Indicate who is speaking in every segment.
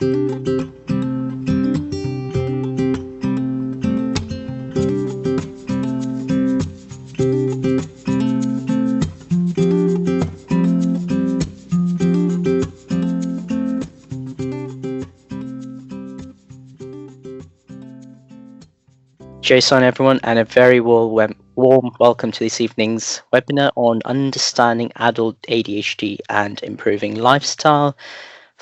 Speaker 1: Jason, everyone, and a very warm welcome to this evening's webinar on understanding adult ADHD and improving lifestyle.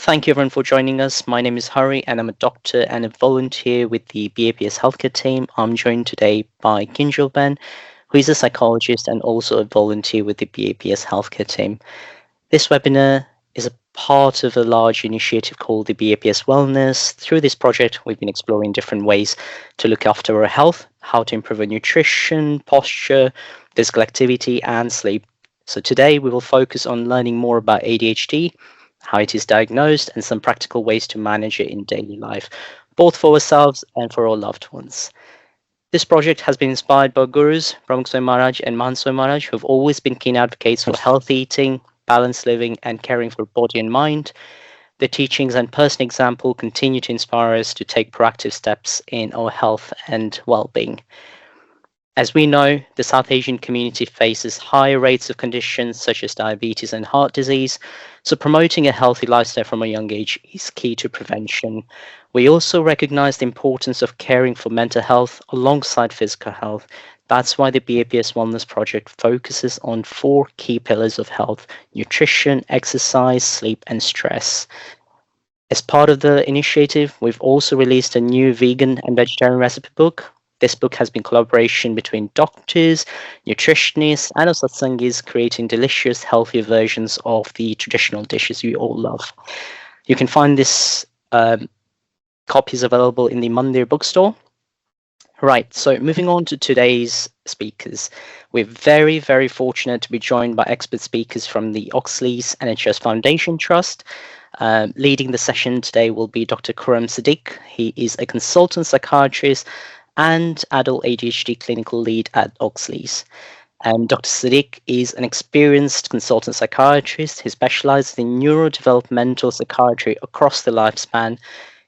Speaker 1: Thank you, everyone, for joining us. My name is Hari, and I'm a doctor and a volunteer with the BAPS healthcare team. I'm joined today by Kinjal Ben, who is a psychologist and also a volunteer with the BAPS healthcare team. This webinar is a part of a large initiative called the BAPS wellNESS. Through this project, we've been exploring different ways to look after our health, how to improve our nutrition, posture, physical activity, and sleep. So today we will focus on learning more about ADHD, how it is diagnosed, and some practical ways to manage it in daily life, both for ourselves and for our loved ones. This project has been inspired by gurus, Brahma Maharaj and Mansoy Maharaj, who have always been keen advocates for healthy eating, balanced living, and caring for body and mind. The teachings and personal example continue to inspire us to take proactive steps in our health and well-being. As we know, the South Asian community faces higher rates of conditions such as diabetes and heart disease, so promoting a healthy lifestyle from a young age is key to prevention. We also recognize the importance of caring for mental health alongside physical health. That's why the BAPS Wellness Project focuses on 4 key pillars of health: nutrition, exercise, sleep, and stress. As part of the initiative, we've also released a new vegan and vegetarian recipe book. This book has been collaboration between doctors, nutritionists, and satsangis, creating delicious, healthier versions of the traditional dishes we all love. You can find this copies available in the Mandir bookstore. Right, so moving on to today's speakers. We're very, very fortunate to be joined by expert speakers from the Oxley's NHS Foundation Trust. Leading the session today will be Dr. Khurram Sadiq. He is a consultant psychiatrist and Adult ADHD Clinical Lead at Oxley's. Dr. Sadiq is an experienced consultant psychiatrist. He specializes in neurodevelopmental psychiatry across the lifespan.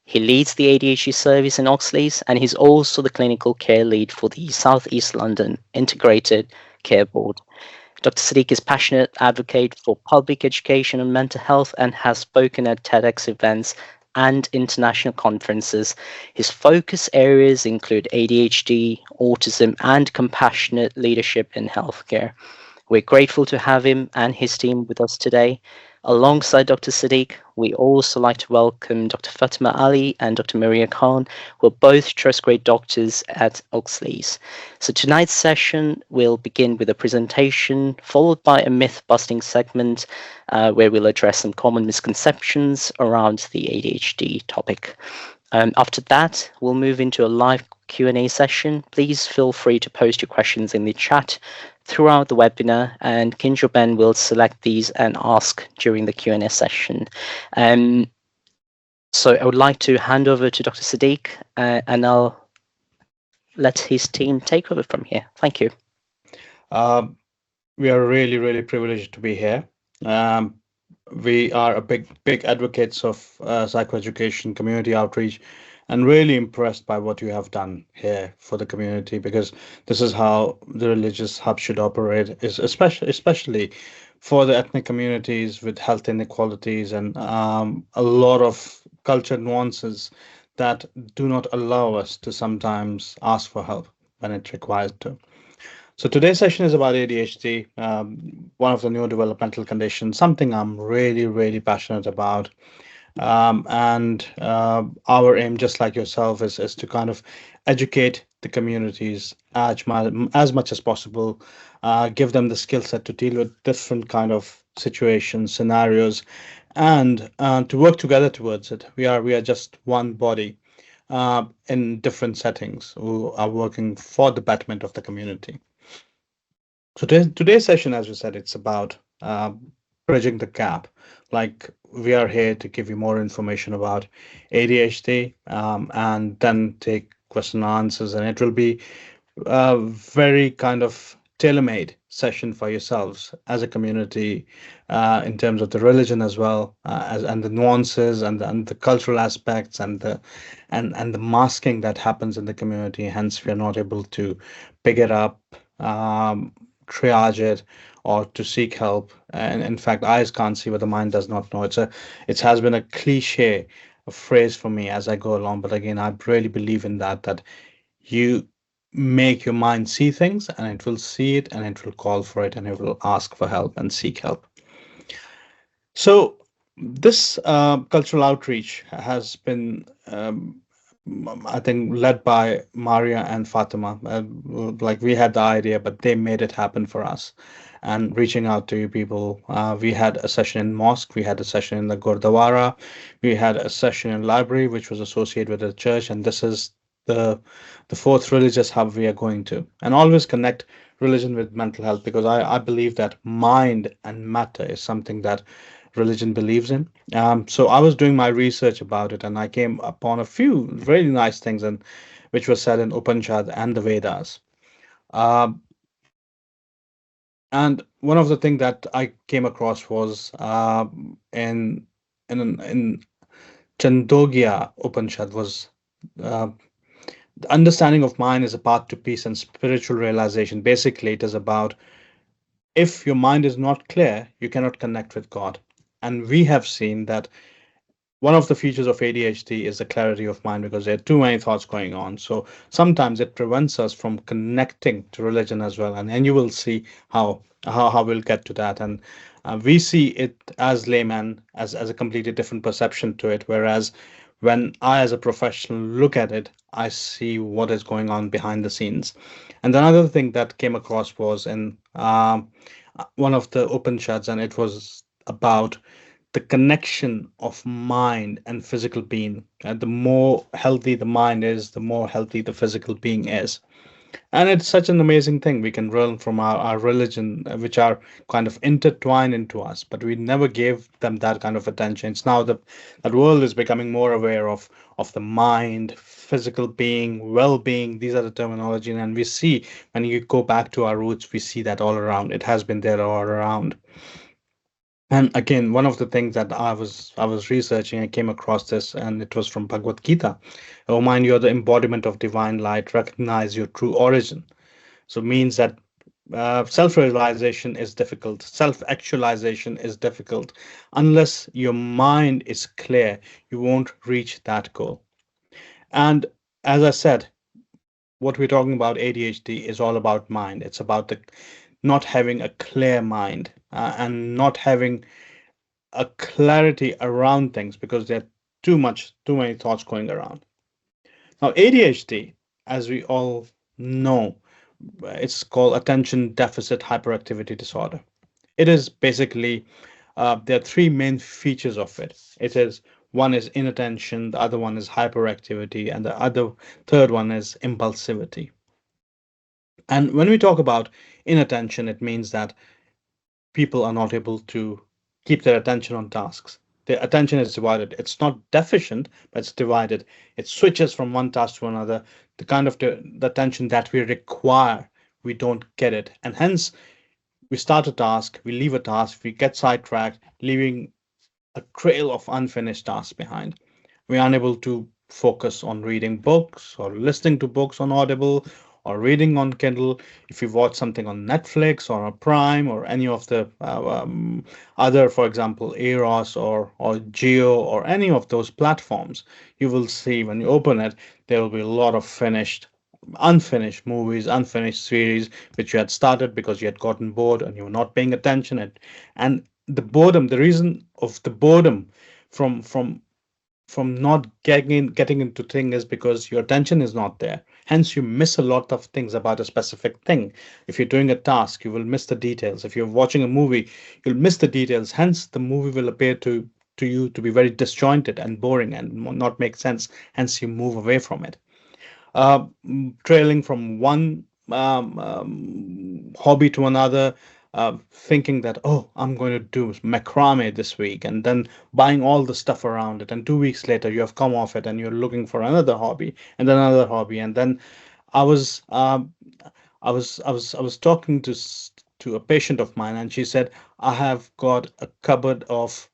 Speaker 1: He leads the ADHD service in Oxley's, and he's also the clinical care lead for the South East London Integrated Care Board. Dr. Sadiq is a passionate advocate for public education on mental health and has spoken at TEDx events and international conferences. His focus areas include ADHD, autism, and compassionate leadership in healthcare. We're grateful to have him and his team with us today. Alongside Dr. Sadiq, we also like to welcome Dr. Fatima Ali and Dr. Maria Khan, who are both trust-grade doctors at Oxley's. So tonight's session will begin with a presentation, followed by a myth-busting segment where we'll address some common misconceptions around the ADHD topic. After that, we'll move into a live Q&A session. Please feel free to post your questions in the chat throughout the webinar, and Kinjal Ben will select these and ask during the Q&A session. So I would like to hand over to Dr. Sadiq, and I'll let his team take over from here. Thank you.
Speaker 2: We are really, really privileged to be here. We are a big advocates of psychoeducation, community outreach, and really impressed by what you have done here for the community, because this is how the religious hub should operate, is especially for the ethnic communities with health inequalities and a lot of culture nuances that do not allow us to sometimes ask for help when it requires to. So today's session is about ADHD, one of the neurodevelopmental conditions, something I'm really, really passionate about. And our aim, just like yourself, is to kind of educate the communities as much as possible, give them the skill set to deal with different kind of situations, scenarios, and to work together towards it. We are just one body in different settings who are working for the betterment of the community. So today's session, as we said, it's about bridging the gap. Like, we are here to give you more information about ADHD and then take question and answers, and it will be very kind of tailor-made session for yourselves as a community, in terms of the religion as well, as and the nuances and the cultural aspects and the masking that happens in the community. Hence, we are not able to pick it up, um, triage it, or to seek help. And in fact, eyes can't see what the mind does not know. It has been a cliche, a phrase for me as I go along. But again, I really believe in that you make your mind see things, and it will see it, and it will call for it, and it will ask for help and seek help. So this cultural outreach has been, I think, led by Maria and Fatima. Like, we had the idea, but they made it happen for us. And reaching out to you people, we had a session in mosque, we had a session in the Gurdwara, we had a session in library, which was associated with the church, and this is the the fourth religious hub we are going to. And always connect religion with mental health, because I believe that mind and matter is something that religion believes in. So I was doing my research about it, and I came upon a few really nice things, and which was said in Upanishad and the Vedas. Um, and one of the things that I came across was, in Chandogya Upanishad was, uh, the understanding of mind is a path to peace and spiritual realization. Basically, it is about, if your mind is not clear, you cannot connect with God. And we have seen that one of the features of ADHD is the clarity of mind, because there are too many thoughts going on. So sometimes it prevents us from connecting to religion as well. And you will see how we'll get to that. And we see it as layman as a completely different perception to it. Whereas when I, as a professional, look at it, I see what is going on behind the scenes. And another thing that came across was in, one of the Upanishads, and it was about the connection of mind and physical being. And the more healthy the mind is, the more healthy the physical being is. And it's such an amazing thing we can learn from our religion, which are kind of intertwined into us, but we never gave them that kind of attention. It's now that world is becoming more aware of the mind, physical being, well-being. These are the terminology, and we see, when you go back to our roots, we see that all around. It has been there all around. And again, one of the things that I was researching, I came across this, and it was from Bhagavad Gita. Oh mind, you're the embodiment of divine light. Recognize your true origin. So means that, self-realization is difficult. Self-actualization is difficult. Unless your mind is clear, you won't reach that goal. And as I said, what we're talking about, ADHD, is all about mind. It's about the not having a clear mind, and not having a clarity around things, because there are too many thoughts going around. Now, ADHD, as we all know, it's called attention deficit hyperactivity disorder. It is basically, there are three main features of it. It is, one is inattention, the other one is hyperactivity, and the other third one is impulsivity. And when we talk about inattention, it means that people are not able to keep their attention on tasks. Their attention is divided. It's not deficient, but it's divided. It switches from one task to another. The kind of the attention that we require, we don't get it. And hence, we start a task, we leave a task, we get sidetracked, leaving a trail of unfinished tasks behind. We are unable to focus on reading books or listening to books on Audible or reading on Kindle. If you watch something on Netflix or a Prime or any of the, other, for example, Eros or Geo or any of those platforms, you will see when you open it, there will be a lot of unfinished movies, unfinished series, which you had started because you had gotten bored and you were not paying attention. And the boredom, the reason of the boredom from from not getting into thing is because your attention is not there. Hence, you miss a lot of things about a specific thing. If you're doing a task, you will miss the details. If you're watching a movie, you'll miss the details. Hence, the movie will appear to you to be very disjointed and boring and not make sense. Hence, you move away from it, trailing from one, hobby to another, thinking that, oh, I'm going to do macrame this week, and then buying all the stuff around it. And 2 weeks later, you have come off it and you're looking for another hobby and then another hobby. And then I was, I was talking to a patient of mine, and she said, I have got a cupboard of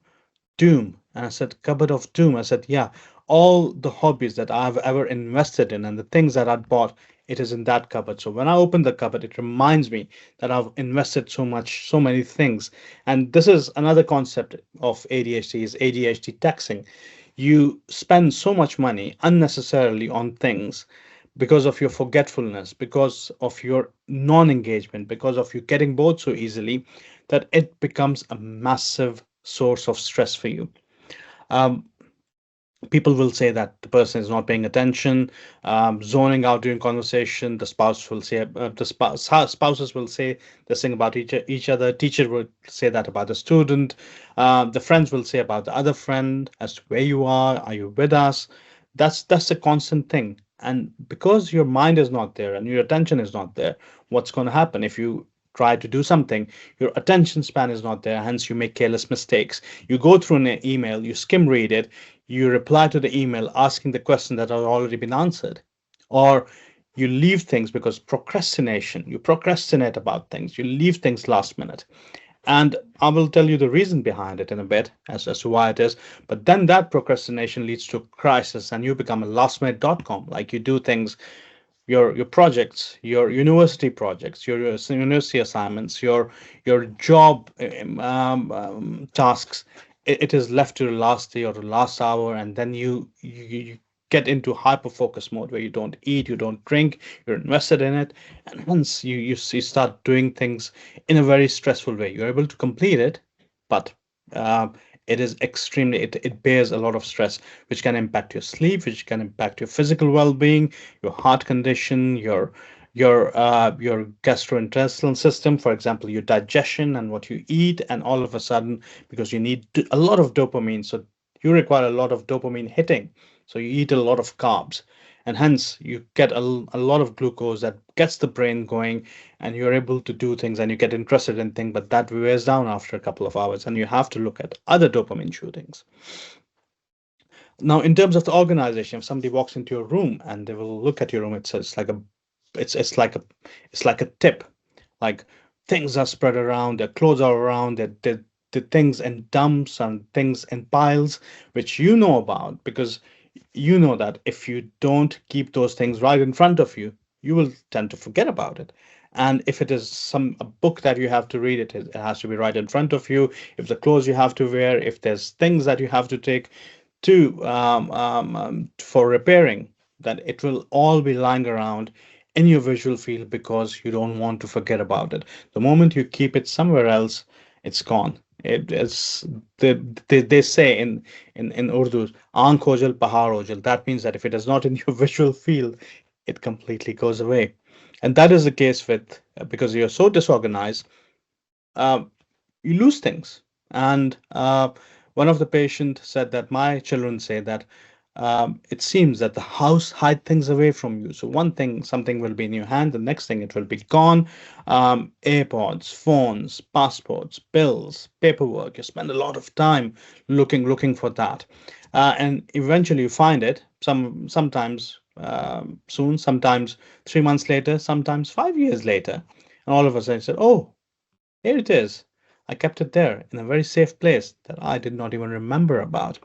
Speaker 2: doom. And I said, cupboard of doom. I said, yeah, all the hobbies that I've ever invested in and the things that I'd bought, it is in that cupboard. So when I open the cupboard, it reminds me that I've invested so much, so many things. And this is another concept of ADHD, is ADHD taxing. You spend so much money unnecessarily on things because of your forgetfulness, because of your non-engagement, because of you getting bored so easily, that it becomes a massive source of stress for you. Um, People will say that the person is not paying attention, zoning out during conversation. The spouse will say, spouses will say this thing about each other. Teacher will say that about the student. The friends will say about the other friend as to where you are you with us. That's a constant thing. And because your mind is not there and your attention is not there, what's going to happen if you try to do something? Your attention span is not there, hence you make careless mistakes. You go through an email, you skim read it, you reply to the email asking the question that has already been answered, or you leave things because procrastination, you procrastinate about things, you leave things last minute. And I will tell you the reason behind it in a bit as to why it is. But then that procrastination leads to crisis and you become a last minute.com. Like you do things, your projects, your university projects, your university assignments, your job tasks. It is left to the last day or the last hour, and then you get into hyper focus mode where you don't eat, you don't drink, you're invested in it, and hence you start doing things in a very stressful way. You're able to complete it, but uh, it is extremely it bears a lot of stress, which can impact your sleep, which can impact your physical well-being, your heart condition, your gastrointestinal system, for example, your digestion and what you eat, and all of a sudden, because you need a lot of dopamine, so you require a lot of dopamine hitting. So you eat a lot of carbs, and hence you get a lot of glucose that gets the brain going, and you're able to do things and you get interested in things, but that wears down after a couple of hours, and you have to look at other dopamine shootings. Now, in terms of the organization, if somebody walks into your room and they will look at your room, it's like a it's like a it's like a tip. Like things are spread around, their clothes are around, the things in dumps and things in piles, which you know about because you know that if you don't keep those things right in front of you, you will tend to forget about it. And if it is a book that you have to read, it has to be right in front of you. If the clothes you have to wear, if there's things that you have to take to for repairing, that it will all be lying around in your visual field because you don't want to forget about it. The moment you keep it somewhere else, it's gone. It is they say in Urdu, "Aankh ojal, pahar ojal." That means that if it is not in your visual field, it completely goes away. And that is the case with because you're so disorganized, uh, you lose things. And one of the patient said that my children say that it seems that the house hide things away from you. So one thing, something will be in your hand, the next thing it will be gone. AirPods, phones, passports, bills, paperwork. You spend a lot of time looking for that, and eventually you find it. Sometimes soon, sometimes 3 months later, sometimes 5 years later, and all of a sudden you said, "Oh, here it is. I kept it there in a very safe place that I did not even remember about."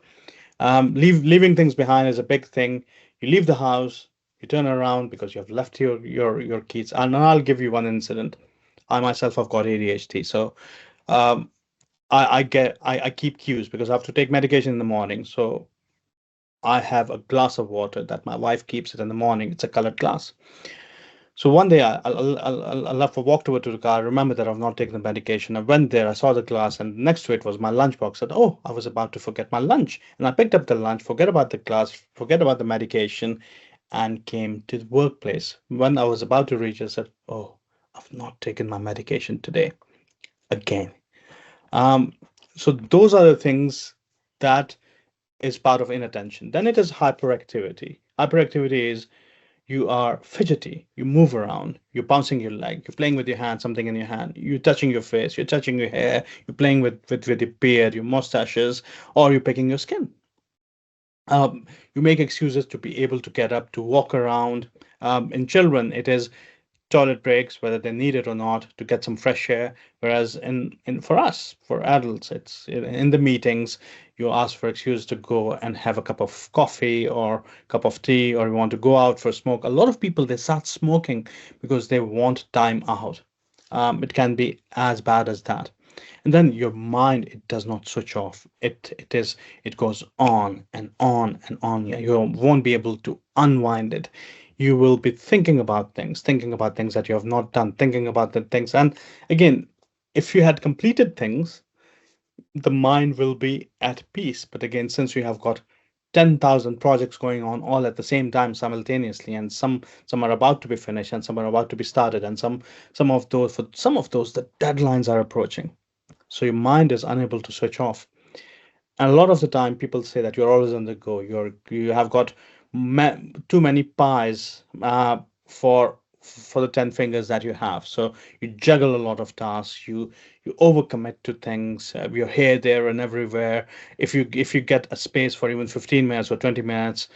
Speaker 2: Leaving things behind is a big thing. You leave the house, you turn around because you have left your keys. And I'll give you one incident. I myself have got ADHD, so um, I keep cues because I have to take medication in the morning. So I have a glass of water that my wife keeps it in the morning. It's a colored glass. So one day I left for walked over to the car. I remember that I've not taken the medication. I went there, I saw the glass, and next to it was my lunchbox. I said, "Oh, I was about to forget my lunch." And I picked up the lunch, forget about the glass, forget about the medication, and came to the workplace. When I was about to reach, I said, "Oh, I've not taken my medication today again." Um, so those are the things that is part of inattention. Then it is hyperactivity. Hyperactivity is you are fidgety, you move around, you're bouncing your leg, you're playing with your hand, something in your hand, you're touching your face, you're touching your hair, you're playing with your beard, your mustaches, or you're picking your skin. You make excuses to be able to get up, to walk around. In children, it is toilet breaks, whether they need it or not, to get some fresh air. Whereas in for us, for adults, it's in the meetings, you ask for excuse to go and have a cup of coffee or cup of tea, or you want to go out for a smoke. A lot of people, they start smoking because they want time out. It can be as bad as that. And then your mind, it does not switch off. It goes on and on and on. Yeah, you won't be able to unwind it. You will be thinking about things that you have not done, thinking about the things. And again, if you had completed things, the mind will be at peace. But again, since you have got 10,000 projects going on all at the same time simultaneously, and some are about to be finished and some are about to be started, and some of those the deadlines are approaching, so your mind is unable to switch off. And a lot of the time people say that you're always on the go, you have got too many pies for the 10 fingers that you have. So you juggle a lot of tasks, you overcommit to things, you're here, there, and everywhere. If you get a space for even 15 minutes or 20 minutes,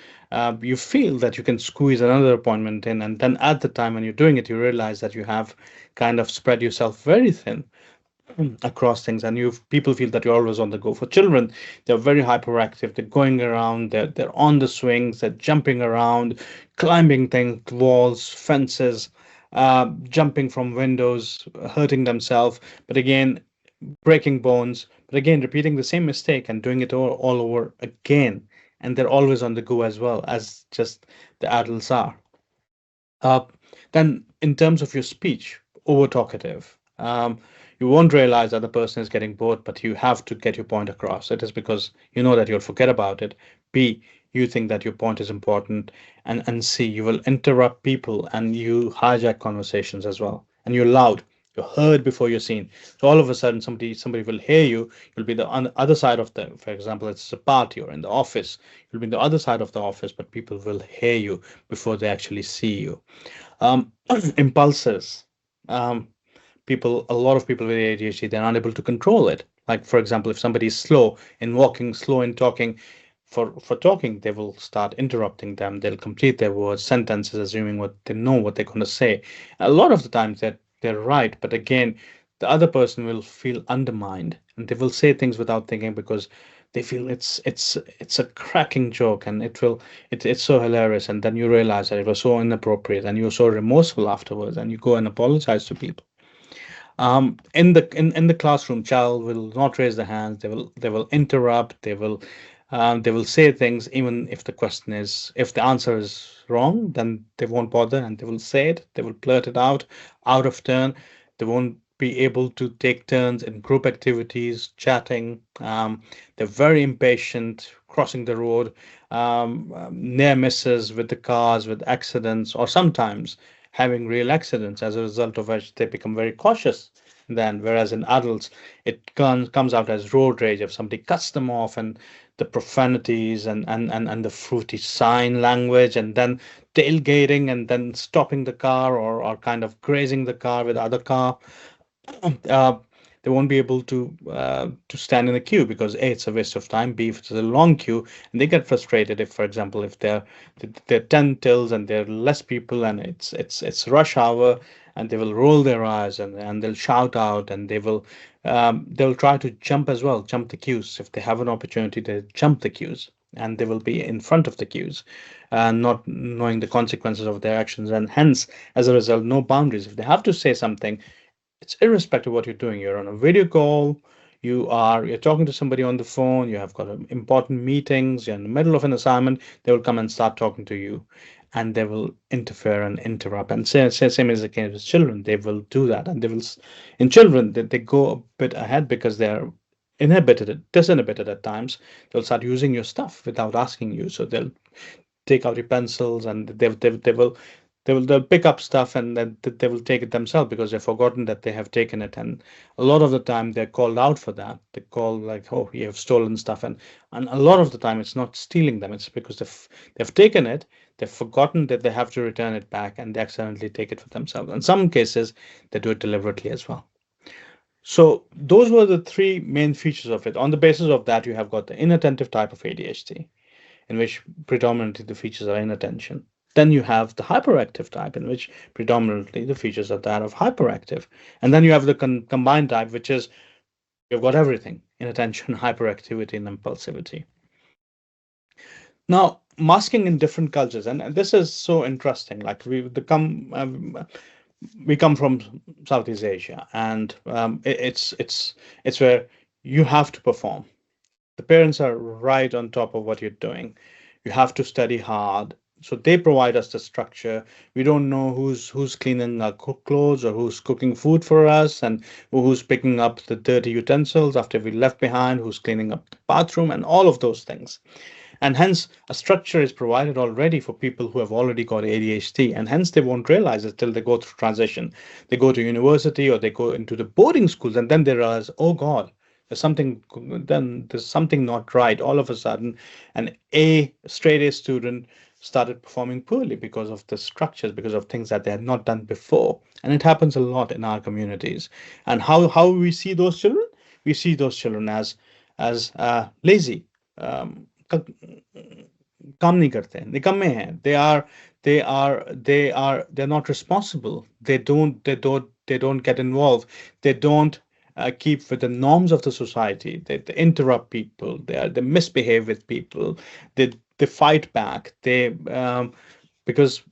Speaker 2: you feel that you can squeeze another appointment in, and then at the time when you're doing it, you realize that you have kind of spread yourself very thin across things, and you people feel that you're always on the go. For children, they're very hyperactive, they're going around, they're on the swings, they're jumping around, climbing things, walls, fences, jumping from windows, hurting themselves, but again breaking bones, but again repeating the same mistake and doing it all over again. And they're always on the go as well as just the adults are. uh, then, in terms of your speech, over talkative. You won't realize that the person is getting bored, but you have to get your point across. It is because you know that you'll forget about it. B, you think that your point is important. And C, you will interrupt people and you hijack conversations as well. And you're loud. You're heard before you're seen. So all of a sudden, somebody will hear you. You'll be on the other side of the, for example, it's a party or in the office. You'll be on the other side of the office, but people will hear you before they actually see you. um, Impulses. um, A lot of people with ADHD, they're unable to control it. Like, for example, if somebody is slow in walking, slow in talking, for talking, they will start interrupting them. They'll complete their words, sentences, assuming what they know what they're going to say. A lot of the times they're right, but again, the other person will feel undermined, and they will say things without thinking because they feel it's a cracking joke, and it's so hilarious, and then you realize that it was so inappropriate, and you're so remorseful afterwards, and you go and apologize to people. In the classroom, child will not raise their hands. They will interrupt. They will say things even if if the answer is wrong, then they won't bother and they will say it. They will blurt it out of turn. They won't be able to take turns in group activities, chatting. They're very impatient, crossing the road, near misses with the cars, with accidents, or sometimes having real accidents, as a result of which they become very cautious then. Whereas in adults, it comes out as road rage if somebody cuts them off, and the profanities and the fruity sign language, and then tailgating and then stopping the car, or kind of grazing the car with other car. uh, they won't be able to stand in a queue because A, it's a waste of time. B, if it's a long queue, and they get frustrated if, for example, if they're 10 tills and there are less people, and it's rush hour, and they will roll their eyes, and they'll shout out, and they'll try to jump as well, jump the queues. If they have an opportunity, they jump the queues, and they will be in front of the queues, not knowing the consequences of their actions, and hence, as a result, no boundaries. If they have to say something, it's irrespective of what you're doing. You're on a video call, you're talking to somebody on the phone, you have got important meetings, you're in the middle of an assignment, they will come and start talking to you, and they will interfere and interrupt. And same as the case with children, they will do that, and in children, they go a bit ahead because they're disinhibited at times. They'll start using your stuff without asking you. So they'll take out your pencils, and they'll pick up stuff, and then they will take it themselves because they've forgotten that they have taken it. And a lot of the time they're called out for that. They call like, oh, you have stolen stuff. And a lot of the time it's not stealing them, it's because they've taken it, they've forgotten that they have to return it back, and they accidentally take it for themselves. In some cases they do it deliberately as well. So those were the three main features of it. On the basis of that, you have got the inattentive type of ADHD, in which predominantly the features are inattention. Then you have the hyperactive type, in which predominantly the features are that of hyperactive. And then you have the combined type, which is you've got everything: inattention, hyperactivity, and impulsivity. Now, masking in different cultures, and this is so interesting. Like we come from Southeast Asia, and it's where you have to perform. The parents are right on top of what you're doing. You have to study hard. So they provide us the structure. We don't know who's cleaning our clothes or who's cooking food for us, and who's picking up the dirty utensils after we left behind, who's cleaning up the bathroom, and all of those things. And hence, a structure is provided already for people who have already got ADHD, and hence they won't realize it till they go through transition. They go to university or they go into the boarding schools, and then they realize, oh God, there's something, then there's something not right. All of a sudden, an straight A student started performing poorly because of the structures, because of things that they had not done before. And it happens a lot in our communities. And how we see those children? We see those children as lazy, um, काम नहीं करते हैं, निकम्मे हैं. They're not responsible. They don't get involved. They don't keep with the norms of the society. They interrupt people. They misbehave with people. They fight back. Because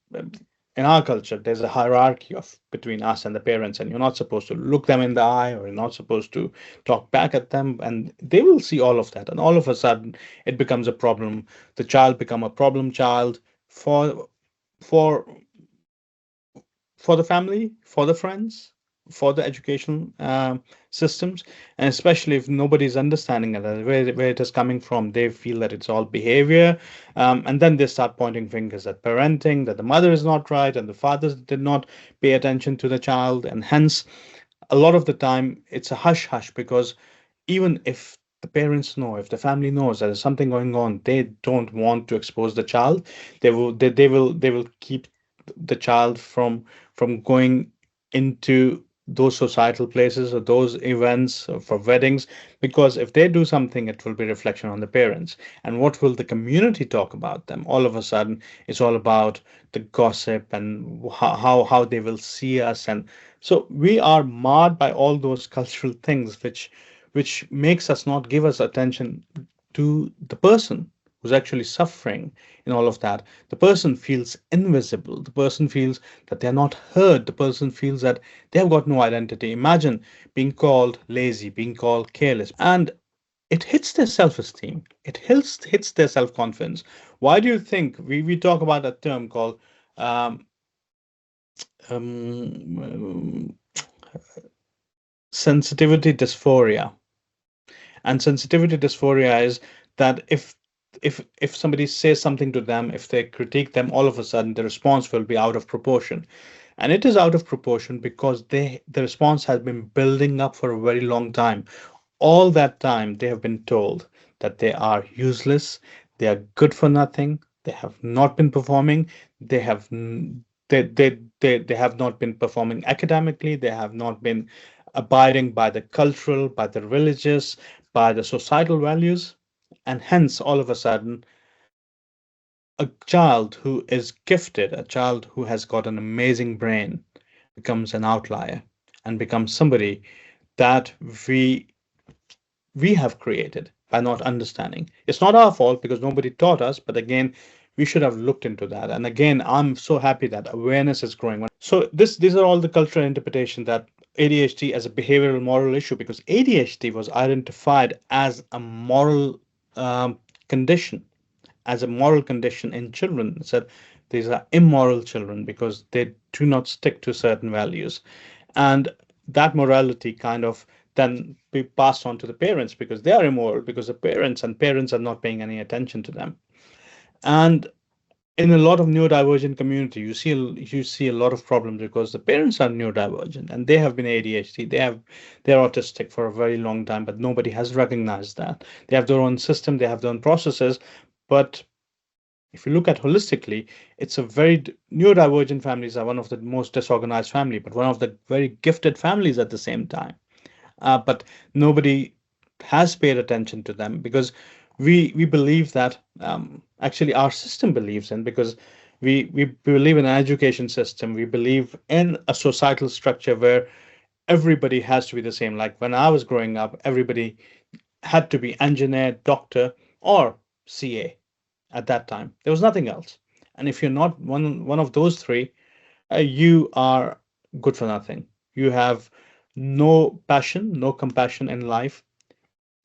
Speaker 2: in our culture there's a hierarchy of between us and the parents, and you're not supposed to look them in the eye, or you're not supposed to talk back at them, and they will see all of that, and all of a sudden it becomes a problem. The child become a problem child for for for the family, for the friends, for the education systems, and especially if nobody's understanding it, where it is coming from. They feel that it's all behavior, and then they start pointing fingers at parenting, that the mother is not right and the father did not pay attention to the child, and hence a lot of the time it's a hush hush, because even if the parents know, if the family knows that there's something going on, they don't want to expose the child. They will keep the child from going into those societal places or those events for weddings, because if they do something, it will be reflection on the parents. And what will the community talk about them? All of a sudden it's all about the gossip and how they will see us. And so we are marred by all those cultural things, which makes us not give us attention to the person who's actually suffering in all of that. The person feels invisible. The person feels that they're not heard. The person feels that they have got no identity. Imagine being called lazy, being called careless, and it hits their self-esteem. It hits their self-confidence. Why do you think we talk about a term called um, um, sensitivity dysphoria? And sensitivity dysphoria is that if somebody says something to them, if they critique them, all of a sudden the response will be out of proportion. And it is out of proportion because the response has been building up for a very long time. All that time they have been told that they are useless, they are good for nothing, they have not been performing, they have they have not been performing academically, they have not been abiding by the cultural, by the religious, by the societal values. And hence all of a sudden a child who is gifted, a child who has got an amazing brain, becomes an outlier and becomes somebody that we we have created by not understanding. It's not our fault because nobody taught us, but again, we should have looked into that. And again, I'm so happy that awareness is growing. So these are all the cultural interpretation that ADHD as a behavioral moral issue, because ADHD was identified as a moral condition, as a moral condition in children. It said these are immoral children because they do not stick to certain values. And that morality kind of then be passed on to the parents because they are immoral, because the parents are not paying any attention to them. And in a lot of neurodivergent community, you see a lot of problems because the parents are neurodivergent and they have been ADHD. They're autistic for a very long time, but nobody has recognized that. They have their own system, they have their own processes, but if you look at holistically, it's a very neurodivergent families are one of the most disorganized family, but one of the very gifted families at the same time. But nobody has paid attention to them because we believe that actually our system believes in, because We believe in an education system. We believe in a societal structure where everybody has to be the same. Like when I was growing up, everybody had to be engineer, doctor, or CA at that time. There was nothing else. And if you're not one of those three, you are good for nothing. You have no passion, no compassion in life.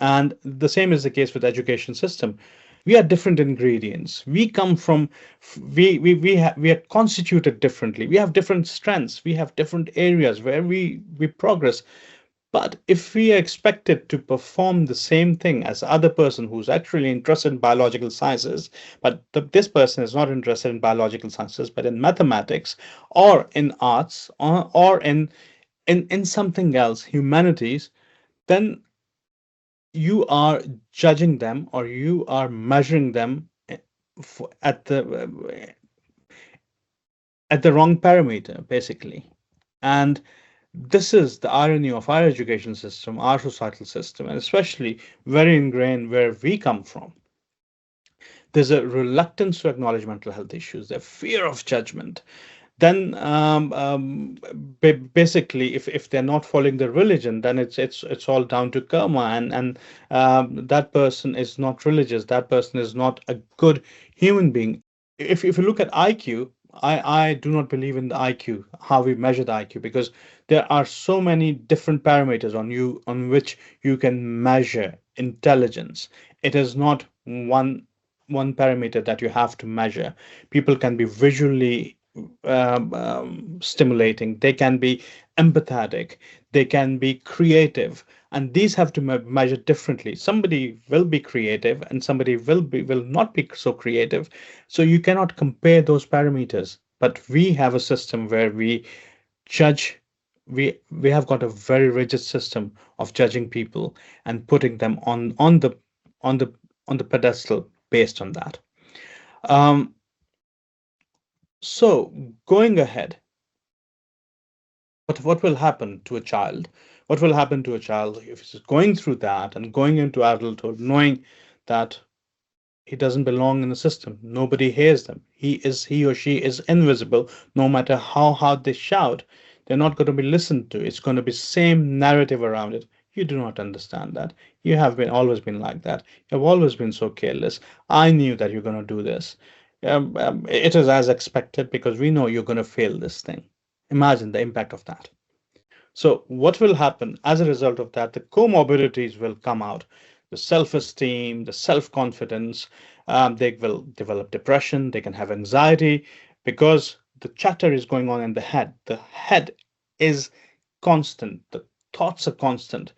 Speaker 2: And the same is the case with education system. We are different ingredients. We come from we are constituted differently. We have different strengths. We have different areas where we progress. But if we are expected to perform the same thing as the other person who's actually interested in biological sciences, but this person is not interested in biological sciences, but in mathematics or in arts or in something else, humanities, then you are judging them or you are measuring them at the wrong parameter, basically. And this is the irony of our education system, our societal system, and especially very ingrained where we come from. There's a reluctance to acknowledge mental health issues, a fear of judgment. Then basically, if they're not following the religion, then it's all down to karma, and that person is not religious. That person is not a good human being. If you look at IQ, I do not believe in the IQ, how we measure the IQ, because there are so many different parameters on which you can measure intelligence. It is not one parameter that you have to measure. People can be visually stimulating, they can be empathetic, they can be creative, and these have to measure differently. Somebody will be creative and somebody will not be so creative, so you cannot compare those parameters. But we have a system where we judge. We have got a very rigid system of judging people and putting them on the on the pedestal based on that. um, so going ahead, what will happen to a child? What will happen to a child if he's going through that and going into adulthood knowing that he doesn't belong in the system? Nobody hears them. He or she is invisible. No matter how hard they shout, they're not going to be listened to. It's going to be same narrative around it. You do not understand that. You have been always been like that. You've always been so careless. I knew that you're going to do this. It is as expected because we know you're going to fail this thing. Imagine the impact of that. So, what will happen as a result of that? The comorbidities will come out, the self esteem, the self confidence. They will develop depression, they can have anxiety because the chatter is going on in the head. The head is constant, the thoughts are constant.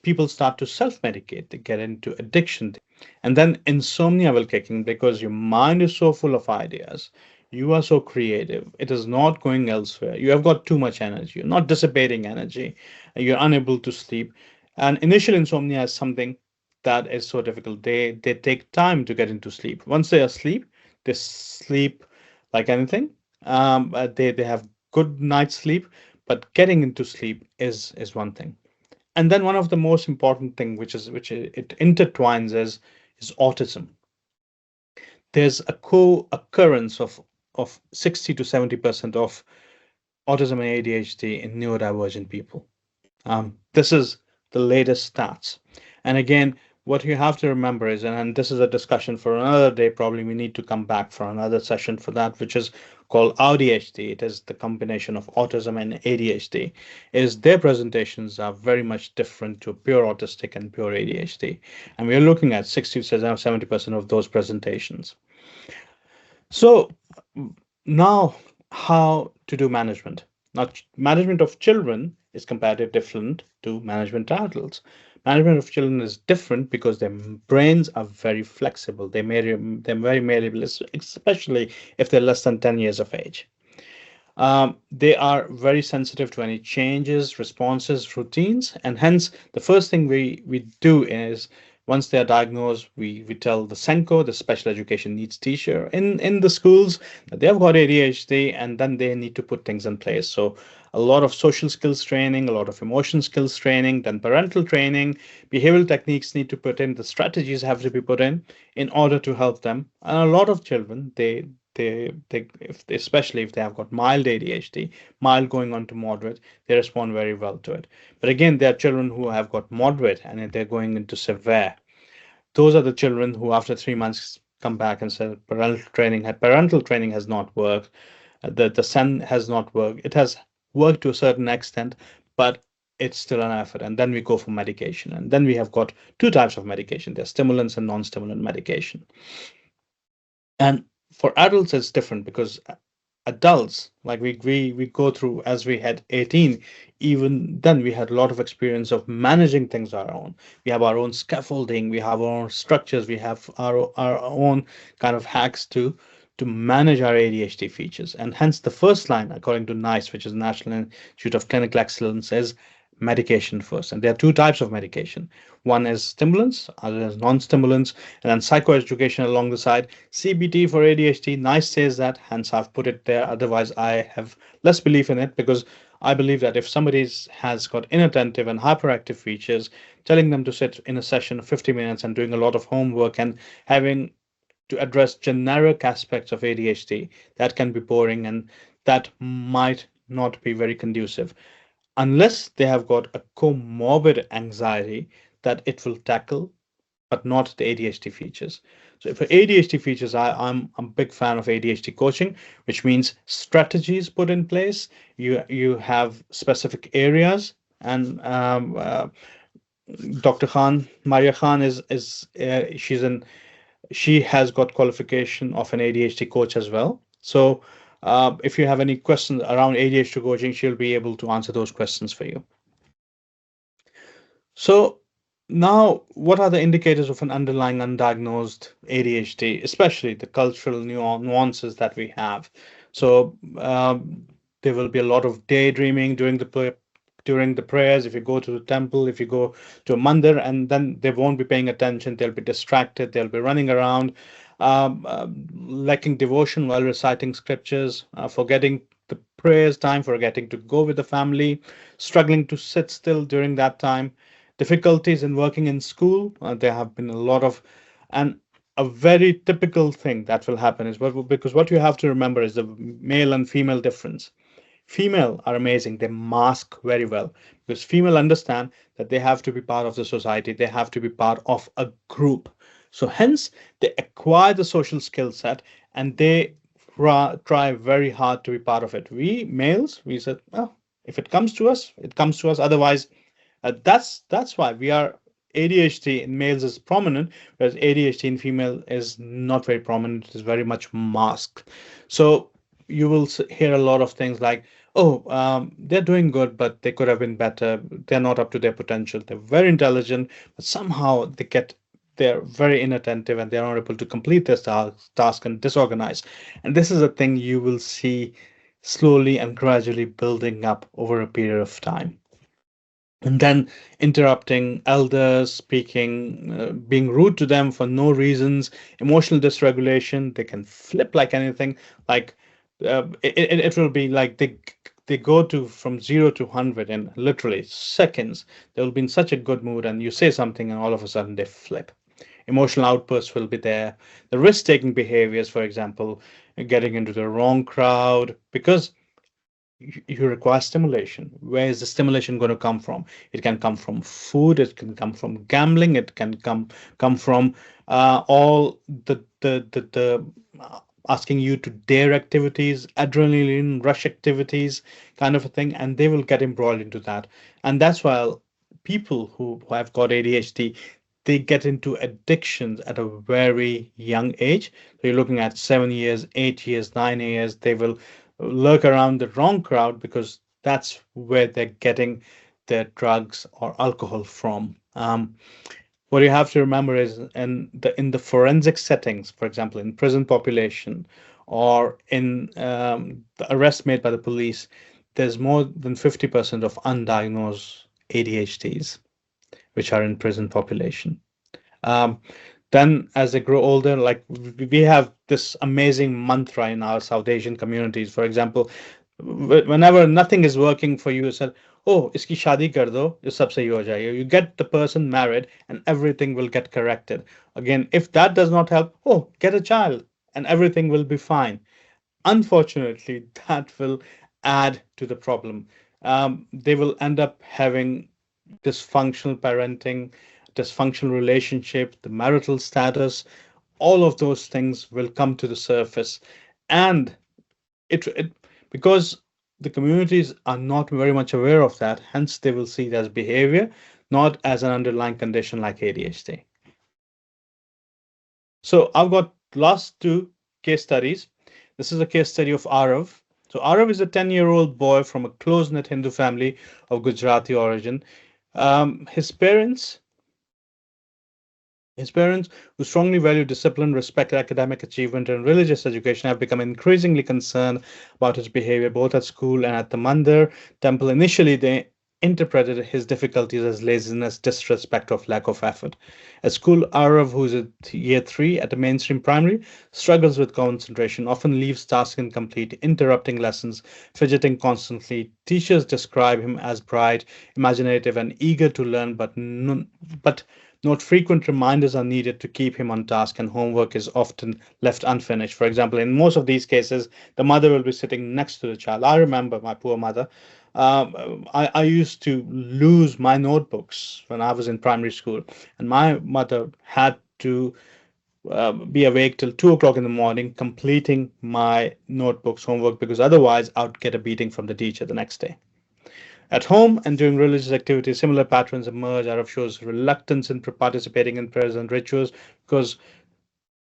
Speaker 2: People start to self medicate, they get into addiction. And then insomnia will kick in because your mind is so full of ideas. You are so creative. It is not going elsewhere. You have got too much energy. You're not dissipating energy. You're unable to sleep. And initial insomnia is something that is so difficult. They take time to get into sleep. Once they are asleep, they sleep like anything. They have good night's sleep, but getting into sleep is one thing. And then one of the most important thing, it intertwines, is autism. There's a co-occurrence of 60 to 70% of autism and ADHD in neurodivergent people. This is the latest stats. And again, what you have to remember is, and this is a discussion for another day, probably we need to come back for another session for that, which is called ADHD. It is the combination of autism and ADHD. Is their presentations are very much different to pure autistic and pure ADHD. And we are looking at 60 to 70% of those presentations. So now, how to do management? Now, management of children is comparatively different to management of adults. Management of children is different because their brains are very flexible. They're very malleable, especially if they're less than 10 years of age. They are very sensitive to any changes, responses, routines, and hence the first thing we do is once they are diagnosed, we tell the SENCO, the special education needs teacher in the schools, that they have got ADHD, and then they need to put things in place. So a lot of social skills training, a lot of emotion skills training, then parental training, behavioral techniques need to put in, the strategies have to be put in order to help them. And a lot of children, especially if they have got mild ADHD, mild going on to moderate, they respond very well to it. But again, there are children who have got moderate and they're going into severe. Those are the children who, after 3 months, come back and say parental training has not worked. The SEN has not worked. It has worked to a certain extent, but it's still an effort. And then we go for medication. And then we have got two types of medication. There's stimulants and non-stimulant medication. And for adults, it's different because adults, like we go through as we had 18, even then we had a lot of experience of managing things our own. We have our own scaffolding, we have our own structures, we have our own kind of hacks to manage our ADHD features. And hence the first line, according to NICE, which is National Institute of Clinical Excellence, is medication first. And there are two types of medication. One is stimulants, other is non-stimulants, and then psychoeducation along the side. CBT for ADHD, NICE says that, hence I've put it there. Otherwise, I have less belief in it because I believe that if somebody has got inattentive and hyperactive features, telling them to sit in a session of 50 minutes and doing a lot of homework and having to address generic aspects of ADHD, that can be boring and that might not be very conducive unless they have got a comorbid anxiety that it will tackle, but not the ADHD features. So for ADHD features, I'm a big fan of ADHD coaching, which means strategies put in place. You have specific areas, and Dr. Khan, Maria Khan she has got qualification of an ADHD coach as well. So if you have any questions around ADHD coaching, she'll be able to answer those questions for you. So now, what are the indicators of an underlying undiagnosed ADHD, especially the cultural nuances that we have? So there will be a lot of daydreaming during the prayers. If you go to the temple, if you go to a mandir, and then they won't be paying attention, they'll be distracted, they'll be running around, lacking devotion while reciting scriptures, forgetting the prayers time, forgetting to go with the family, struggling to sit still during that time, difficulties in working in school. There have been a lot of, and a very typical thing that will happen is because what you have to remember is the male and female difference. Female are amazing. They mask very well because female understand that they have to be part of the society. They have to be part of a group. So hence they acquire the social skill set and they try very hard to be part of it. We males, we said, oh, if it comes to us, it comes to us. Otherwise, that's why we are ADHD in males is prominent, whereas ADHD in female is not very prominent. It is very much masked. So you will hear a lot of things like, oh, they're doing good, but they could have been better. They're not up to their potential. They're very intelligent, but somehow they're very inattentive and they're not able to complete their task and disorganized. And this is a thing you will see slowly and gradually building up over a period of time. And then interrupting elders, speaking, being rude to them for no reasons, emotional dysregulation. They can flip like anything. Like it will be like they go to from 0 to 100 in literally seconds. They will be in such a good mood, and you say something, and all of a sudden they flip. Emotional outbursts will be there. The risk-taking behaviors, for example, getting into the wrong crowd because you require stimulation. Where is the stimulation going to come from? It can come from food, it can come from gambling, it can come from all the asking you to dare activities, adrenaline rush activities, kind of a thing, and they will get embroiled into that. And that's why people who have got ADHD, they get into addictions at a very young age. So you're looking at 7 years, 8 years, 9 years. They will lurk around the wrong crowd because that's where they're getting their drugs or alcohol from. What you have to remember is in the forensic settings, for example, in prison population or in the arrest made by the police, there's more than 50% of undiagnosed ADHDs, which are in prison population. Then as they grow older, like we have this amazing mantra in our South Asian communities. For example, Whenever nothing is working for you, you said, oh, iski shadi kar do, ye sab sahi ho jayega. You get the person married and everything will get corrected. Again, if that does not help, oh, get a child and everything will be fine. Unfortunately, that will add to the problem. They will end up having dysfunctional parenting, dysfunctional relationship, the marital status, all of those things will come to the surface. And it because the communities are not very much aware of that, hence they will see it as behavior, not as an underlying condition like ADHD. So I've got last two case studies. This is a case study of Arav. So Arav is a 10-year-old boy from a close-knit Hindu family of Gujarati origin. His parents, who strongly value discipline, respect academic achievement, and religious education, have become increasingly concerned about his behavior both at school and at the Mandir temple. Initially, they interpreted his difficulties as laziness, disrespect, or lack of effort. At school, Arav, who is at year 3 at a mainstream primary, struggles with concentration, often leaves tasks incomplete, interrupting lessons, fidgeting constantly. Teachers describe him as bright, imaginative, and eager to learn, but note frequent reminders are needed to keep him on task, and homework is often left unfinished. For example, in most of these cases, the mother will be sitting next to the child. I remember my poor mother. I used to lose my notebooks when I was in primary school, and my mother had to be awake till 2 o'clock in the morning completing my notebooks homework, because otherwise I would get a beating from the teacher the next day. At home and during religious activities, similar patterns emerge. Araf shows reluctance in participating in prayers and rituals because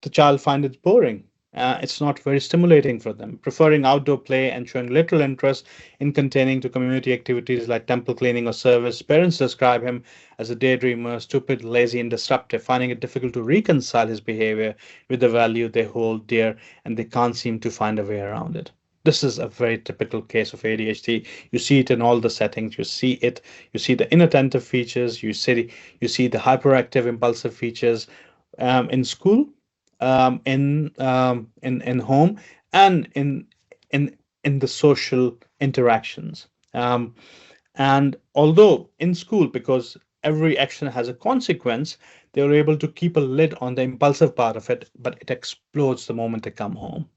Speaker 2: the child finds it boring. It's not very stimulating for them, preferring outdoor play and showing little interest in containing to community activities like temple cleaning or service. Parents describe him as a daydreamer, stupid, lazy, and disruptive, finding it difficult to reconcile his behavior with the value they hold dear, and they can't seem to find a way around it. This is a very typical case of ADHD. You see it in all the settings. You see the inattentive features. You see the hyperactive, impulsive features in school, in home, and in the social interactions. And although in school, because every action has a consequence, they were able to keep a lid on the impulsive part of it, but it explodes the moment they come home.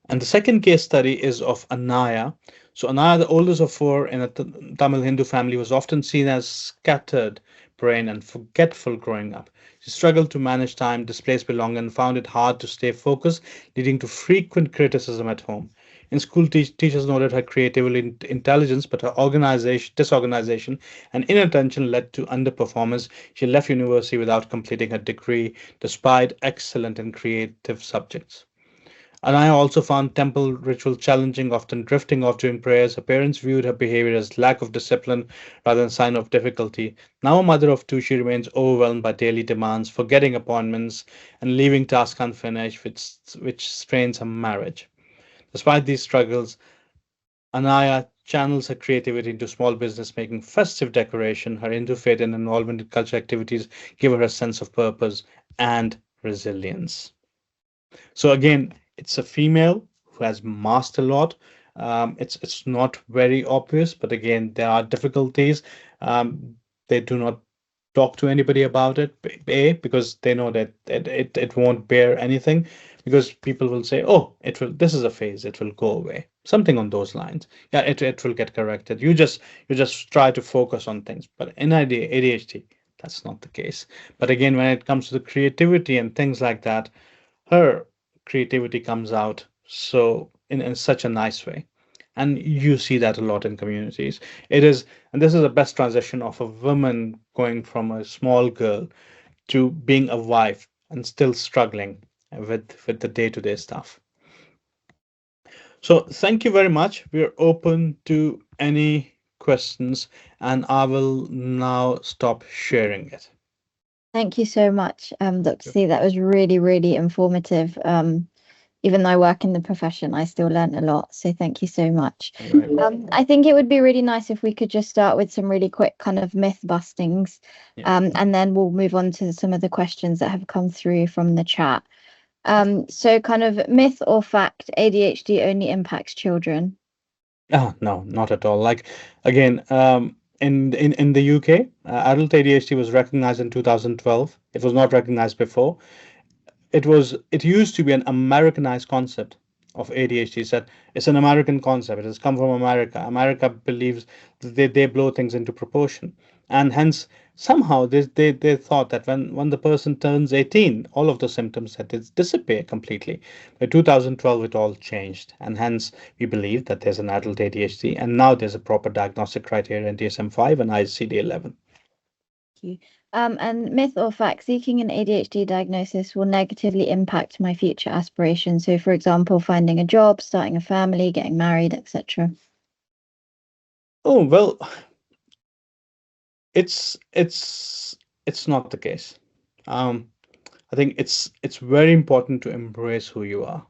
Speaker 2: And the second case study is of Anaya. So Anaya, the oldest of four in a Tamil Hindu family, was often seen as scattered brain and forgetful growing up. She struggled to manage time, displaced belonging, and found it hard to stay focused, leading to frequent criticism at home. In school, teachers noted her creative intelligence, but her disorganization, and inattention led to underperformance. She left university without completing her degree, despite excellent and creative subjects. And I also found temple ritual challenging, often drifting off during prayers. Her parents viewed her behavior as lack of discipline rather than sign of difficulty. Now a mother of two, she remains overwhelmed by daily demands, forgetting appointments and leaving tasks unfinished, which strains her marriage. Despite these struggles, Anaya channels her creativity into small business making, festive decoration. Her Hindu faith and involvement in cultural activities give her a sense of purpose and resilience. So again, it's a female who has masked a lot. It's not very obvious, but again, there are difficulties. They do not talk to anybody about it. Because they know that it won't bear anything. Because people will say, "Oh, it will. This is a phase. It will go away." Something on those lines. Yeah, it will get corrected. You just try to focus on things. But in ADHD, that's not the case. But again, when it comes to the creativity and things like that, her creativity comes out so in such a nice way, and you see that a lot in communities. It is, and this is the best transition of a woman going from a small girl to being a wife and still struggling with the day-to-day stuff. So thank you very much. We're open to any questions, and I will now stop sharing it.
Speaker 3: Thank you so much, Dr. C. That was really, really informative. Even though I work in the profession, I still learned a lot. So thank you so much. I think it would be really nice if we could just start with some really quick kind of myth bustings,
Speaker 2: Yeah.
Speaker 3: and then we'll move on to some of the questions that have come through from the chat. So kind of myth or fact, ADHD only impacts children?
Speaker 2: Ah, no, not at all. Like again, in the UK, adult ADHD was recognized in 2012. It was not recognized before. It used to be an Americanized concept of ADHD. Said it's an American concept. It has come from America. America believes that they blow things into proportion, and hence somehow they thought that when the person turns 18, all of the symptoms had disappear completely. By 2012, it all changed, and hence we believe that there's an adult ADHD, and now there's a proper diagnostic criteria in DSM-5 and ICD-11.
Speaker 3: You. And myth or fact, seeking an ADHD diagnosis will negatively impact my future aspirations. So, for example, finding a job, starting a family, getting married, etc.
Speaker 2: Oh well, it's not the case. Um, I think it's very important to embrace who you are.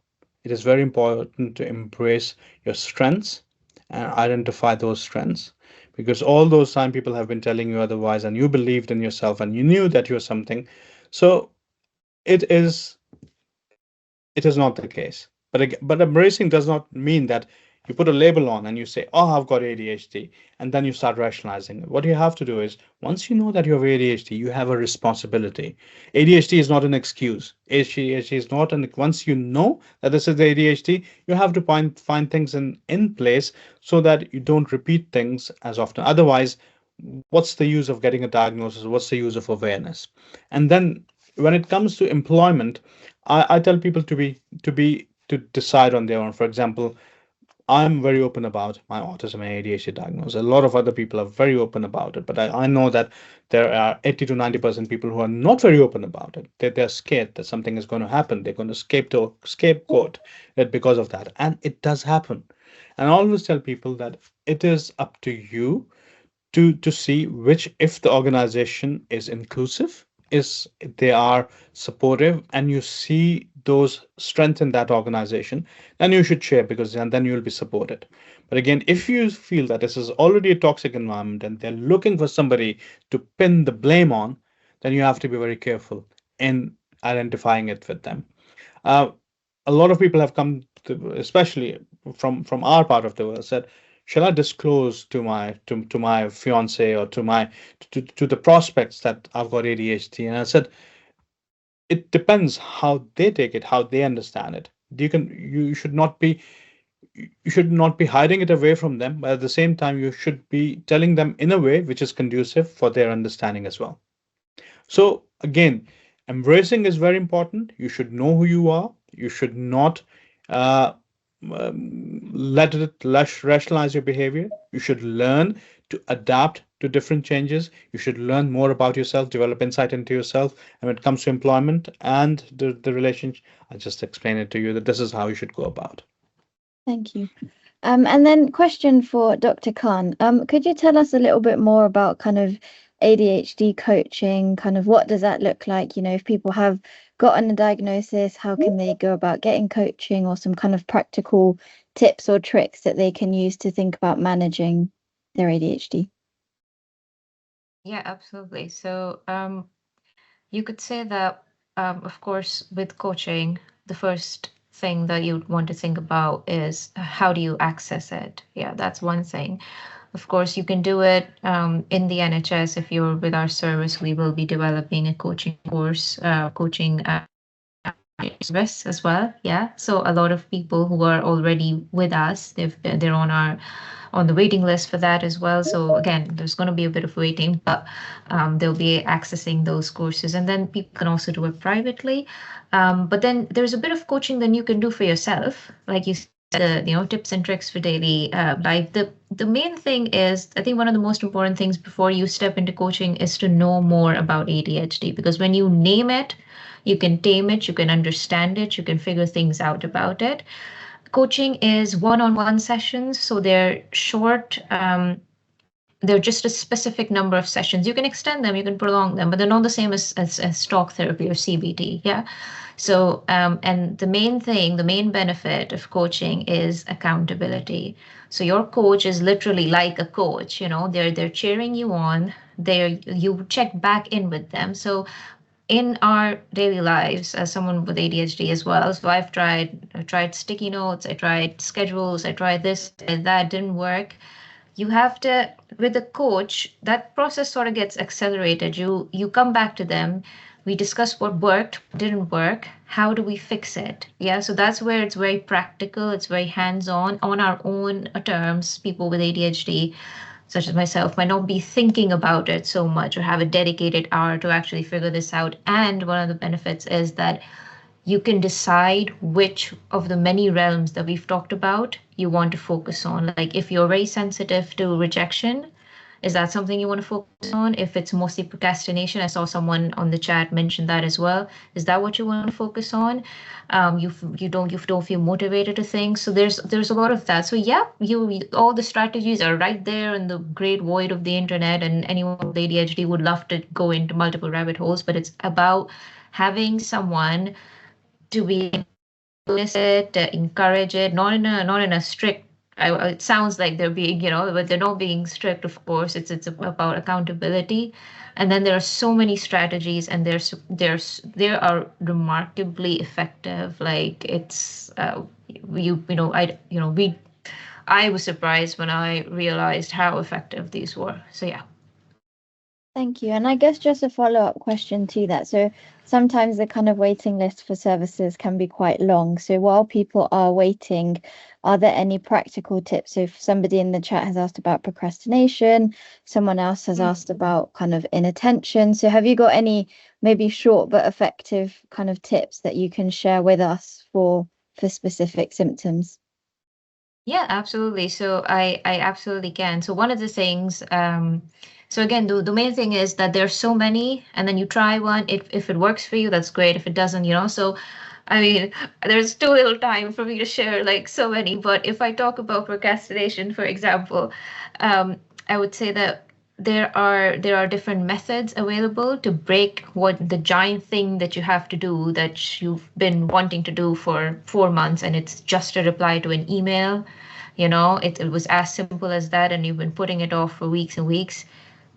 Speaker 2: It is very important to embrace your strengths and identify those strengths, because all those time people have been telling you otherwise, and you believed in yourself and you knew that you're something. So it is it is not the case. But embracing does not mean that you put a label on and you say, "Oh, I've got ADHD," and then you start rationalizing it. What you have to do is, once you know that you have ADHD, you have a responsibility. ADHD is not an excuse. ADHD is not an. Once you know that this is ADHD, you have to find things in place so that you don't repeat things as often. Otherwise, what's the use of getting a diagnosis? What's the use of awareness? And then when it comes to employment, I tell people to decide on their own. For example, I'm very open about my autism and ADHD diagnosis. A lot of other people are very open about it, but I know that there are 80 to 90% people who are not very open about it. They're scared that something is going to happen. They're going to scapegoat it because of that. And it does happen. And I always tell people that it is up to you to see which, if the organization is inclusive, is they are supportive, and you see those strengths in that organization, then you should share, because then you'll be supported. But again, if you feel that this is already a toxic environment and they're looking for somebody to pin the blame on, then you have to be very careful in identifying it with them. uh, a lot of people have come to, especially from our part of the world, said, shall I disclose to my fiance or to the prospects that I've got ADHD? And I said, it depends how they take it, how they understand it. You should not be, you should not be hiding it away from them, but at the same time you should be telling them in a way which is conducive for their understanding as well. So again, embracing is very important. You should know who you are. You should not uh, let it rationalize your behavior. You should learn to adapt to different changes. You should learn more about yourself, develop insight into yourself. And when it comes to employment and the relationship, I just explained it to you that this is how you should go about.
Speaker 3: Thank you. And then question for Dr. Khan. Could you tell us a little bit more about kind of ADHD coaching? Kind of what does that look like? If people have gotten a diagnosis, how can they go about getting coaching, or some kind of practical tips or tricks that they can use to think about managing their ADHD?
Speaker 4: Yeah, absolutely. So you could say that, of course, with coaching, the first thing that you'd want to think about is how do you access it? Yeah, that's one thing. Of course, you can do it in the NHS. If you're with our service, we will be developing a coaching course, coaching service as well. Yeah, so a lot of people who are already with us, they're on the waiting list for that as well. So again, there's going to be a bit of waiting, but they'll be accessing those courses, and then people can also do it privately. But then there's a bit of coaching that you can do for yourself, like you said, tips and tricks for daily life. The main thing is, I think one of the most important things before you step into coaching is to know more about ADHD, because when you name it, you can tame it, you can understand it, you can figure things out about it. Coaching is one-on-one sessions, so they're short. They're just a specific number of sessions. You can extend them, you can prolong them, but they're not the same as talk therapy or CBT. Yeah. So, and the main thing, the main benefit of coaching is accountability. So your coach is literally like a coach. They're cheering you on. You check back in with them. So in our daily lives as someone with ADHD as well. So I tried sticky notes, I tried schedules, I tried this and that, didn't work. You have to, with a coach, that process sort of gets accelerated. You come back to them, we discuss what worked, didn't work, how do we fix it? Yeah, so that's where it's very practical, it's very hands-on on our own terms. People with ADHD such as myself might not be thinking about it so much or have a dedicated hour to actually figure this out. And one of the benefits is that you can decide which of the many realms that we've talked about you want to focus on. Like if you're very sensitive to rejection, is that something you want to focus on? If it's mostly procrastination, I saw someone on the chat mention that as well. Is that what you want to focus on? You don't feel motivated to think. So there's a lot of that. So yeah, you all the strategies are right there in the great void of the internet, and anyone with ADHD would love to go into multiple rabbit holes. But it's about having someone to be it, to encourage it, not in a strict. It sounds like they're being, but they're not being strict. Of course, it's about accountability, and then there are so many strategies, and they are remarkably effective. Like it's you know we I was surprised when I realized how effective these were. So yeah.
Speaker 3: Thank you. And I guess just a follow-up question to that. So sometimes the kind of waiting list for services can be quite long. So while people are waiting, are there any practical tips? So if somebody in the chat has asked about procrastination, someone else has asked about kind of inattention. So have you got any maybe short but effective kind of tips that you can share with us for specific symptoms?
Speaker 4: Yeah, absolutely. So I absolutely can. So one of the things, so again, the main thing is that there's so many, and then you try one. If it works for you, that's great. If it doesn't, so I mean, there's too little time for me to share like so many. But if I talk about procrastination, for example, I would say that there are different methods available to break what the giant thing that you have to do that you've been wanting to do for 4 months, and it's just a reply to an email. It was as simple as that, and you've been putting it off for weeks and weeks.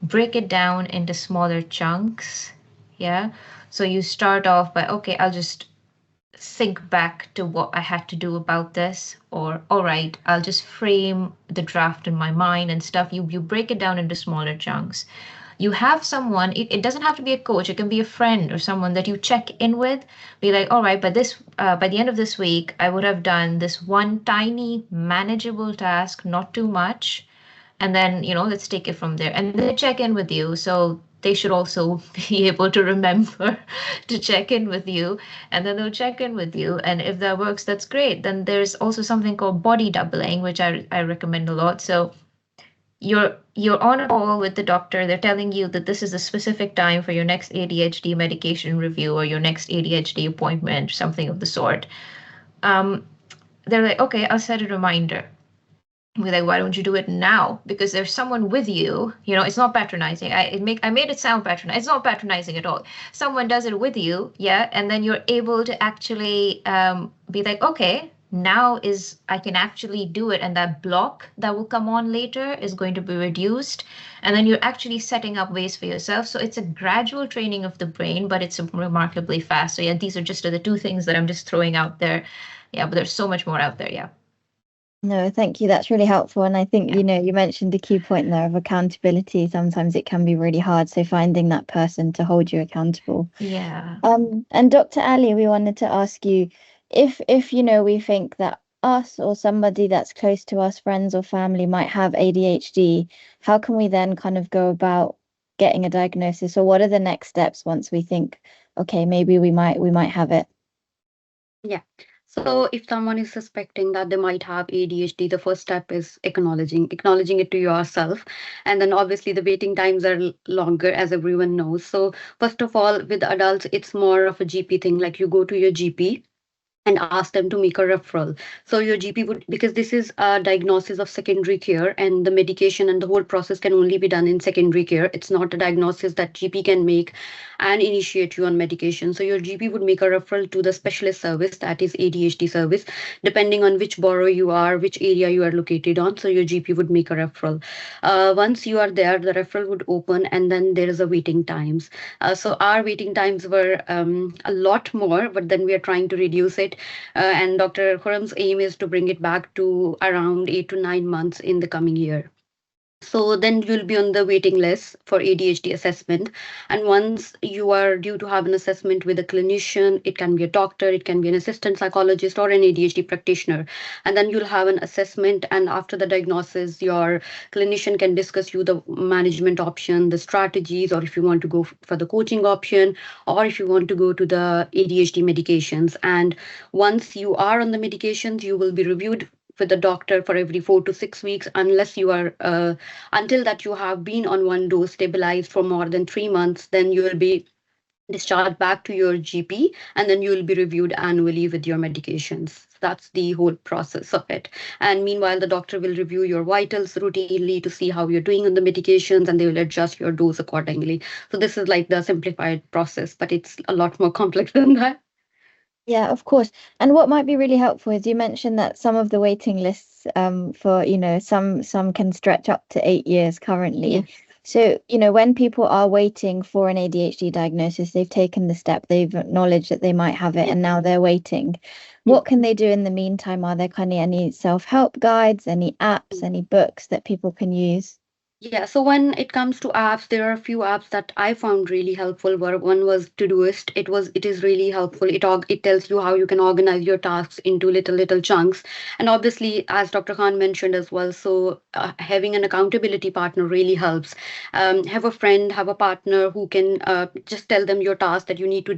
Speaker 4: Break it down into smaller chunks. Yeah. So you start off by, okay, I'll just think back to what I had to do about this, or all right, I'll just frame the draft in my mind and stuff. You break it down into smaller chunks. You have someone, it doesn't have to be a coach, it can be a friend or someone that you check in with. Be like, all right, by the end of this week, I would have done this one tiny manageable task, not too much, and then let's take it from there, and they check in with you, so they should also be able to remember to check in with you, and then they'll check in with you, and if that works, that's great. Then there's also something called body doubling, which I recommend a lot. So you're on a call with the doctor, they're telling you that this is a specific time for your next ADHD medication review or your next ADHD appointment, something of the sort. They're like, okay, I'll set a reminder. We're like, why don't you do it now? Because there's someone with you. It's not patronizing. I made it sound patronizing. It's not patronizing at all. Someone does it with you, yeah, and then you're able to actually be like, okay, now I can actually do it, and that block that will come on later is going to be reduced, and then you're actually setting up ways for yourself. So it's a gradual training of the brain, but it's remarkably fast. So yeah, these are just the two things that I'm just throwing out there. Yeah, but there's so much more out there. Yeah.
Speaker 3: No, thank you. That's really helpful. And I think, you mentioned the key point there of accountability. Sometimes it can be really hard. So finding that person to hold you accountable.
Speaker 4: Yeah.
Speaker 3: And Dr. Ali, we wanted to ask you if we think that us or somebody that's close to us, friends or family, might have ADHD, how can we then kind of go about getting a diagnosis, or what are the next steps once we think, okay, maybe we might have it?
Speaker 5: Yeah. So if someone is suspecting that they might have ADHD, the first step is acknowledging it to yourself. And then obviously the waiting times are longer, as everyone knows. So first of all, with adults, it's more of a GP thing. Like you go to your GP and ask them to make a referral. So your GP would, because this is a diagnosis of secondary care, and the medication and the whole process can only be done in secondary care. It's not a diagnosis that GP can make and initiate you on medication. So your GP would make a referral to the specialist service, that is ADHD service, depending on which borough you are, which area you are located on. So your GP would make a referral. Once you are there, the referral would open, and then there is a waiting times. So our waiting times were a lot more, but then we are trying to reduce it. And Dr. Khurram's aim is to bring it back to around 8 to 9 months in the coming year. So then you'll be on the waiting list for ADHD assessment. And once you are due to have an assessment with a clinician, it can be a doctor, it can be an assistant psychologist, or an ADHD practitioner. And then you'll have an assessment. And after the diagnosis, your clinician can discuss you the management option, the strategies, or if you want to go for the coaching option, or if you want to go to the ADHD medications. And once you are on the medications, you will be reviewed with the doctor for every 4 to 6 weeks, unless you are until that you have been on one dose stabilized for more than 3 months. Then you will be discharged back to your GP, and then you will be reviewed annually with your medications. That's the whole process of it. And meanwhile, the doctor will review your vitals routinely to see how you're doing on the medications, and they will adjust your dose accordingly. So this is like the simplified process, but it's a lot more complex than that.
Speaker 3: Yeah, of course. And what might be really helpful is you mentioned that some of the waiting lists for, some can stretch up to 8 years currently.
Speaker 5: Yes.
Speaker 3: So, when people are waiting for an ADHD diagnosis, they've taken the step, they've acknowledged that they might have it, and now they're waiting. What can they do in the meantime? Are there kind of any self-help guides, any apps, any books that people can use?
Speaker 5: Yeah, so when it comes to apps, there are a few apps that I found really helpful. Where one was Todoist. It is really helpful. It tells you how you can organize your tasks into little chunks. And obviously, as Dr. Khan mentioned as well, so having an accountability partner really helps. Have a friend, have a partner who can just tell them your task that you need to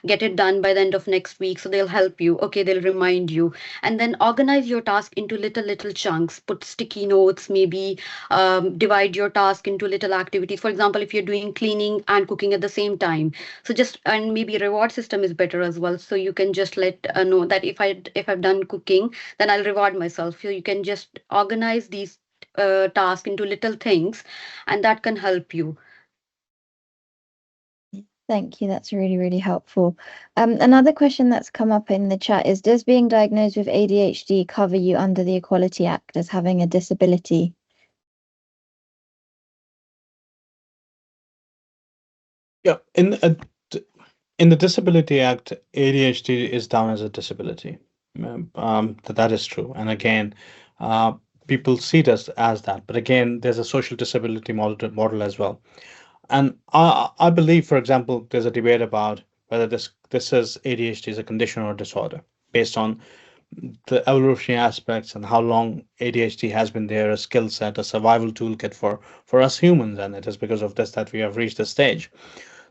Speaker 5: get it done by the end of next week. So they'll help you. Okay, they'll remind you, and then organize your task into little chunks. Put sticky notes, maybe divide your task into little activities. For example, if you're doing cleaning and cooking at the same time, so just, and maybe reward system is better as well. So you can just let know that if I've done cooking, then I'll reward myself. So you can just organize these tasks into little things, and that can help you.
Speaker 3: Thank you. That's really, really helpful. Another question that's come up in the chat is, does being diagnosed with ADHD cover you under the Equality Act as having a disability?
Speaker 2: Yeah, in the Disability Act, ADHD is down as a disability. That is true. And again, people see it as that. But again, there's a social disability model as well. And I believe, for example, there's a debate about whether this is ADHD is a condition or a disorder based on the evolutionary aspects and how long ADHD has been there, a skill set, a survival toolkit for us humans. And it is because of this that we have reached this stage.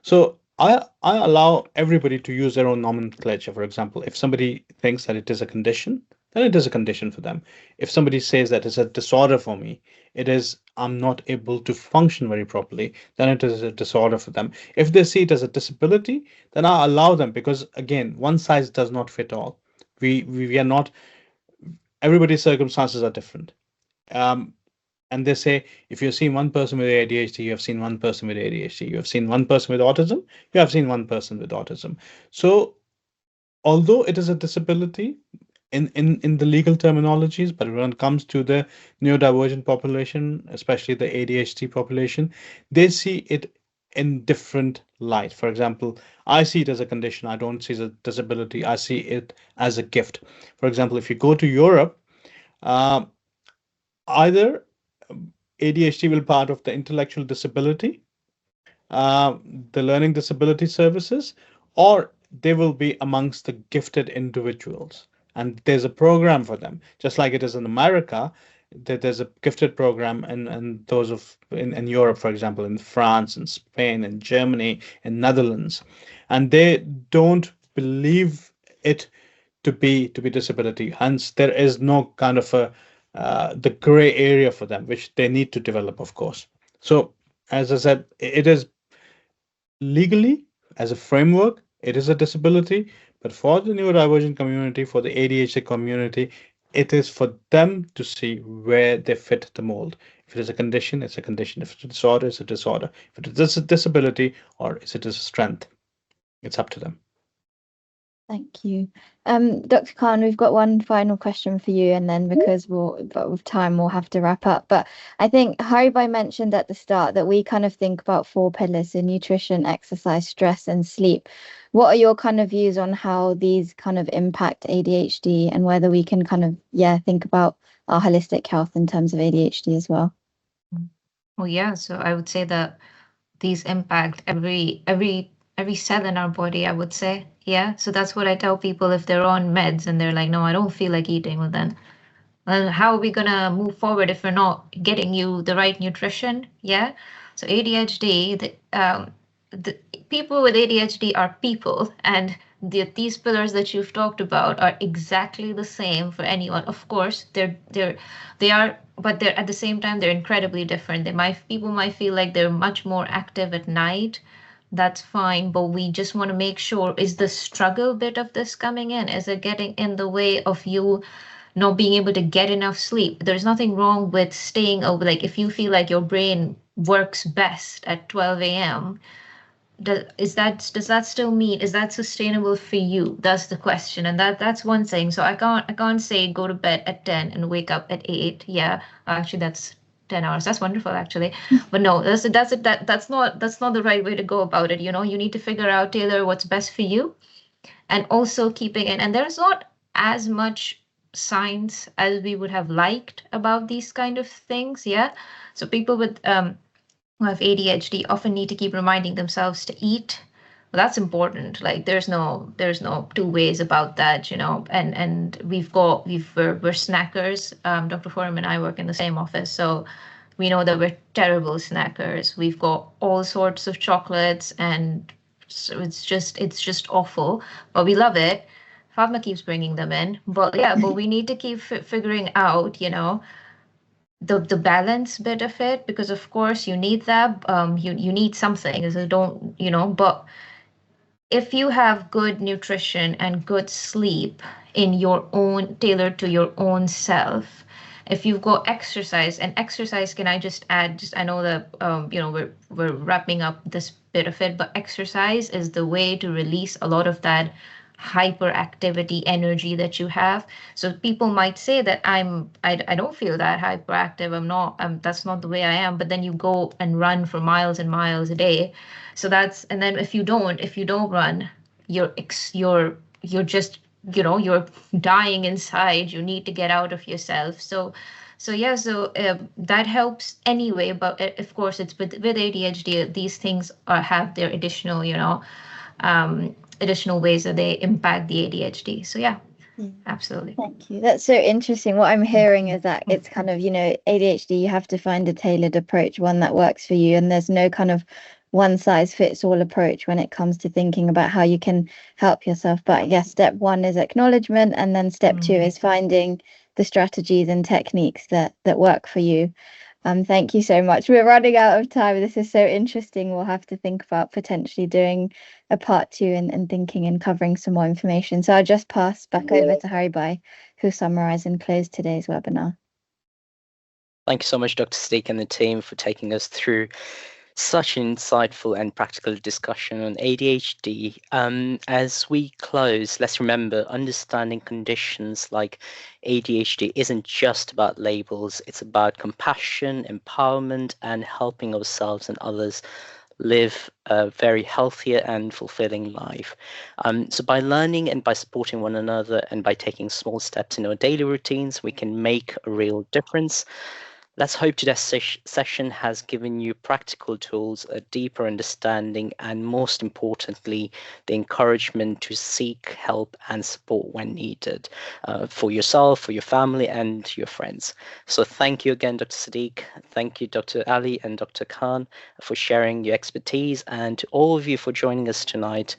Speaker 2: So I allow everybody to use their own nomenclature. For example, if somebody thinks that it is a condition, then it is a condition for them. If somebody says that it's a disorder for me, it is I'm not able to function very properly, then it is a disorder for them. If they see it as a disability, then I allow them, because again, one size does not fit all. We are not, everybody's circumstances are different. And they say, if you've seen one person with ADHD, you have seen one person with ADHD. You have seen one person with autism, you have seen one person with autism. So although it is a disability in the legal terminologies, but when it comes to the neurodivergent population, especially the ADHD population, they see it in different light. For example, I see it as a condition. I don't see it as a disability. I see it as a gift. For example, if you go to Europe, either ADHD will part of the intellectual disability, uh, the learning disability services, or they will be amongst the gifted individuals. And there's a program for them, just like it is in America. There's a gifted program, and those in Europe, for example, in France, in Spain, in Germany, in Netherlands, and they don't believe it to be disability. Hence, there is no kind of a the gray area for them, which they need to develop, of course. So, as I said, it is legally, as a framework, it is a disability, But for the neurodivergent community, for the ADHD community, it is for them to see where they fit the mold. If it is a condition, it's a condition. If it's a disorder, it's a disorder. If it is a disability, or is it a strength, it's up to them.
Speaker 3: Thank you. Dr. Khan, we've got one final question for you, and then because with time, we'll have to wrap up. But I think Haribai mentioned at the start that we kind of think about 4 pillars: so nutrition, exercise, stress, and sleep. What are your kind of views on how these kind of impact ADHD, and whether we can kind of, think about our holistic health in terms of ADHD as well?
Speaker 4: Well, yeah, so I would say that these impact every cell in our body, I would say. Yeah. So that's what I tell people if they're on meds and they're like, no, I don't feel like eating. Well, then how are we gonna move forward if we're not getting you the right nutrition? Yeah. So ADHD, the people with ADHD are people, and these pillars that you've talked about are exactly the same for anyone. Of course, they are, but they're at the same time they're incredibly different. People might feel like they're much more active at night. That's fine, but we just want to make sure, is the struggle bit of this coming in? Is it getting in the way of you not being able to get enough sleep? There's nothing wrong with staying over. Like if you feel like your brain works best at 12 a.m., does that still mean, is that sustainable for you? That's the question. And that's one thing. So I can't say go to bed at 10 and wake up at 8. Yeah, actually that's 10 hours. That's wonderful, actually. But no, that's not the right way to go about it. You know, you need to figure out, tailor what's best for you, and also keeping in. And there's not as much science as we would have liked about these kind of things. Yeah. So people with who have ADHD often need to keep reminding themselves to eat. Well, that's important. Like there's no two ways about that, you know. And we're snackers. Dr. Khurram and I work in the same office, so we know that we're terrible snackers. We've got all sorts of chocolates, and so it's just awful. But we love it. Fatima keeps bringing them in, but yeah, but we need to keep figuring out, you know, the balance bit of it, because of course you need that. You need something. So don't, you know, but if you have good nutrition and good sleep in your own, tailored to your own self, if you've got exercise, and exercise, can I just add, I know that you know, we're wrapping up this bit of it, but exercise is the way to release a lot of that hyperactivity energy that you have. So people might say that I don't feel that hyperactive. That's not the way I am. But then you go and run for miles and miles a day. So and then if you don't run, you're just, you know, you're dying inside. You need to get out of yourself. So that helps anyway. But of course, it's with ADHD, these things have their additional, you know, additional ways that they impact the ADHD. So yeah, absolutely.
Speaker 3: Thank you. That's so interesting. What I'm hearing is that it's kind of, you know, ADHD, you have to find a tailored approach, one that works for you. And there's no kind of one size fits all approach when it comes to thinking about how you can help yourself. But I guess step 1 is acknowledgement, and then step 2 is finding the strategies and techniques that work for you. Thank you so much. We're running out of time. This is so interesting. We'll have to think about potentially doing a part 2 and thinking and covering some more information. So I'll just pass back over to Haribai, who'll summarize and close today's webinar.
Speaker 1: Thank you so much, Dr. Sadiq and the team, for taking us through such an insightful and practical discussion on ADHD. As we close, let's remember, understanding conditions like ADHD isn't just about labels. It's about compassion, empowerment, and helping ourselves and others live a very healthier and fulfilling life. So by learning and by supporting one another and by taking small steps in our daily routines, we can make a real difference. Let's hope today's session has given you practical tools, a deeper understanding, and most importantly, the encouragement to seek help and support when needed for yourself, for your family, and your friends. So thank you again, Dr. Sadiq. Thank you, Dr. Ali and Dr. Khan, for sharing your expertise, and to all of you for joining us tonight.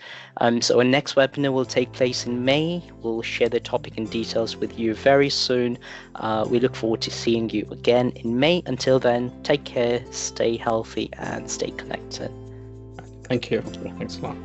Speaker 1: So our next webinar will take place in May. We'll share the topic and details with you very soon. We look forward to seeing you again in May. Until then, take care, stay healthy, and stay connected.
Speaker 2: Thank you. Thanks a lot.